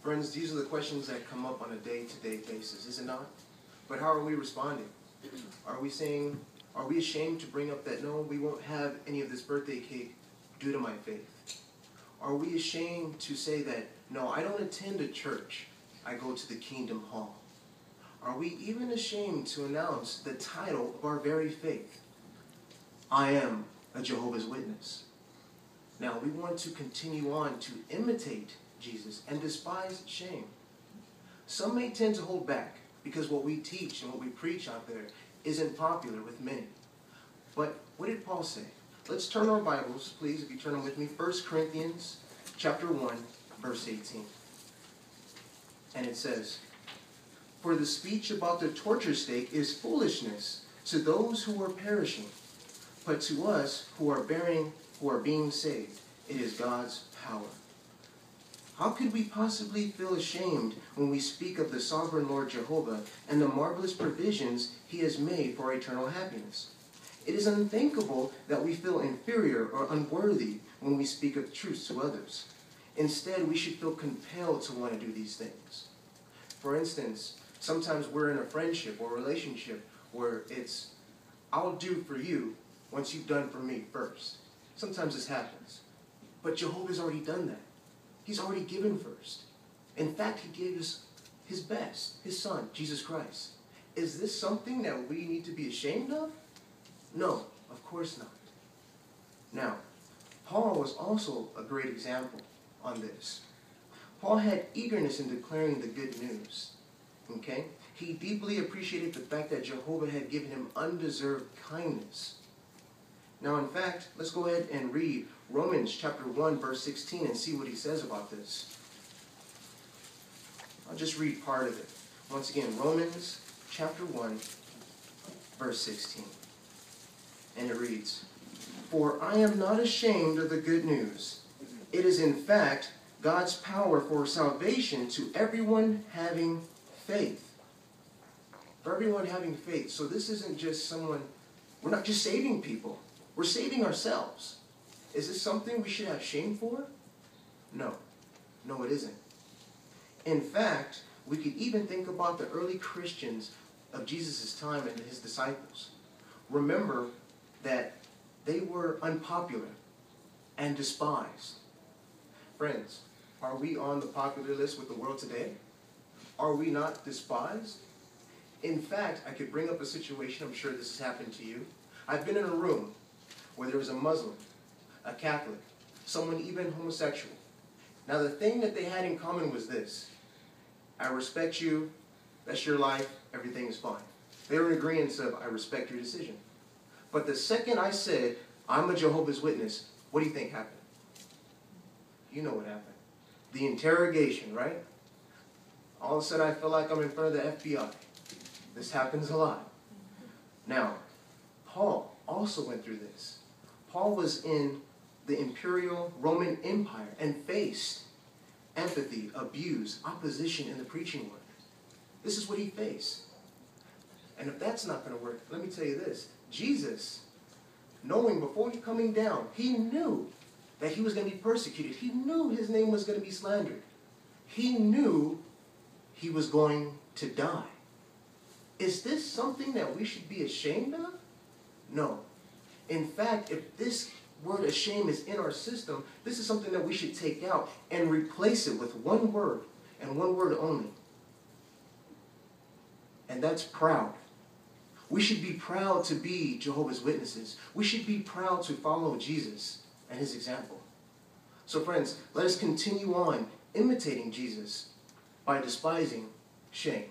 Friends, these are the questions that come up on a day-to-day basis, is it not? But how are we responding? Are we ashamed to bring up that, no, we won't have any of this birthday cake due to my faith? Are we ashamed to say that, no, I don't attend a church, I go to the Kingdom Hall? Are we even ashamed to announce the title of our very faith? I am a Jehovah's Witness. Now, we want to continue on to imitate Jesus and despise shame. Some may tend to hold back because what we teach and what we preach out there isn't popular with many. But what did Paul say? Let's turn our Bibles, please, if you turn them with me. 1 Corinthians chapter 1, verse 18. And it says, "For the speech about the torture stake is foolishness to those who are perishing, but to us who are being saved, it is God's power." How could we possibly feel ashamed when we speak of the sovereign Lord Jehovah and the marvelous provisions he has made for our eternal happiness? It is unthinkable that we feel inferior or unworthy when we speak of truths to others. Instead, we should feel compelled to want to do these things. For instance, sometimes we're in a friendship or relationship where it's, I'll do for you once you've done for me first. Sometimes this happens. But Jehovah's already done that. He's already given first. In fact, he gave us his best, his son, Jesus Christ. Is this something that we need to be ashamed of? No, of course not. Now, Paul was also a great example on this. Paul had eagerness in declaring the good news. Okay? He deeply appreciated the fact that Jehovah had given him undeserved kindness. Now, in fact, let's go ahead and read Romans chapter 1, verse 16 and see what he says about this. I'll just read part of it. Once again, Romans chapter 1, verse 16. And it reads, "For I am not ashamed of the good news. It is in fact God's power for salvation to everyone having faith." For everyone having faith. So this isn't just someone, we're not just saving people. We're saving ourselves. Is this something we should have shame for? No. No, it isn't. In fact, we could even think about the early Christians of Jesus' time and his disciples. Remember that they were unpopular and despised. Friends, are we on the popular list with the world today? Are we not despised? In fact, I could bring up a situation, I'm sure this has happened to you. I've been in a room where there was a Muslim, a Catholic, someone even homosexual. Now the thing that they had in common was this: I respect you, that's your life, everything is fine. They were in agreement of, I respect your decision. But the second I said, I'm a Jehovah's Witness, what do you think happened? You know what happened. The interrogation, right? All of a sudden I feel like I'm in front of the FBI. This happens a lot. Now, Paul also went through this. Paul was in the imperial Roman Empire and faced empathy, abuse, opposition in the preaching work. This is what he faced. And if that's not going to work, let me tell you this. Jesus, knowing before he coming down, he knew that he was going to be persecuted. He knew his name was going to be slandered. He knew he was going to die. Is this something that we should be ashamed of? No. In fact, if this word of shame is in our system, this is something that we should take out and replace it with one word, and one word only. And that's proud. We should be proud to be Jehovah's Witnesses. We should be proud to follow Jesus and his example. So friends, let us continue on imitating Jesus by despising shame.